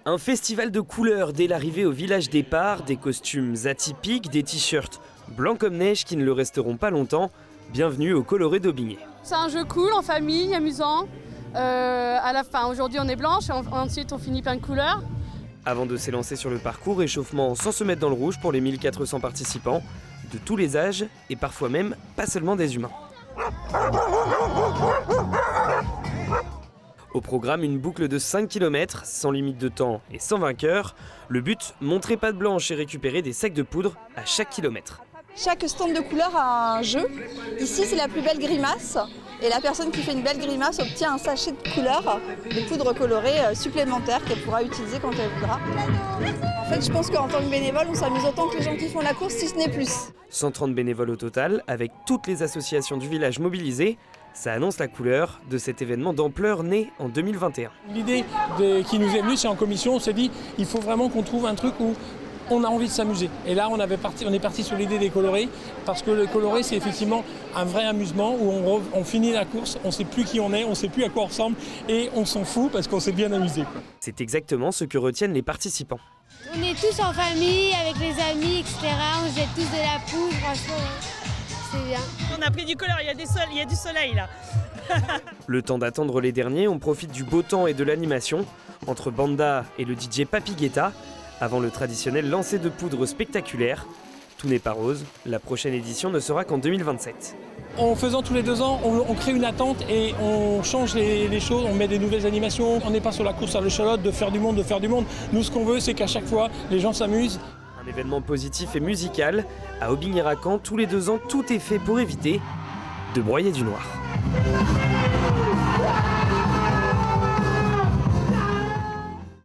Un festival de couleurs dès l'arrivée au village départ, des costumes atypiques, des t-shirts blancs comme neige qui ne le resteront pas longtemps. Bienvenue au Coloré d'Aubigné. C'est un jeu cool, en famille, amusant. À la fin, aujourd'hui on est blanche, ensuite on finit plein de couleurs. Avant de s'élancer sur le parcours, échauffement sans se mettre dans le rouge pour les 1400 participants, de tous les âges et parfois même pas seulement des humains. Au programme, une boucle de 5 km, sans limite de temps et sans vainqueur. Le but, montrer patte blanche et récupérer des sacs de poudre à chaque kilomètre. Chaque stand de couleur a un jeu. Ici, c'est la plus belle grimace. Et la personne qui fait une belle grimace obtient un sachet de couleur, de poudre colorée supplémentaire qu'elle pourra utiliser quand elle voudra. En fait, je pense qu'en tant que bénévole, on s'amuse autant que les gens qui font la course, si ce n'est plus. 130 bénévoles au total, avec toutes les associations du village mobilisées. Ça annonce la couleur de cet événement d'ampleur né en 2021. L'idée qui nous est venue, c'est en commission, on s'est dit il faut vraiment qu'on trouve un truc où on a envie de s'amuser. Et là, on est parti sur l'idée des colorés, parce que le coloré, c'est effectivement un vrai amusement où on finit la course, on ne sait plus qui on est, on ne sait plus à quoi on ressemble, et on s'en fout parce qu'on s'est bien amusé. C'est exactement ce que retiennent les participants. On est tous en famille, avec les amis, etc. On jette tous de la poudre, franchement, c'est bien. On a pris du couleur, il y a du soleil là. Le temps d'attendre les derniers, on profite du beau temps et de l'animation, entre Banda et le DJ Papi Guetta, avant le traditionnel lancer de poudre spectaculaire. Tout n'est pas rose, la prochaine édition ne sera qu'en 2027. En faisant tous les 2 ans, on crée une attente et on change les choses, on met des nouvelles animations. On n'est pas sur la course à l'échalote de faire du monde. Nous, ce qu'on veut, c'est qu'à chaque fois, les gens s'amusent. Un événement positif et musical. À Aubigné-Racan, tous les 2 ans, tout est fait pour éviter de broyer du noir.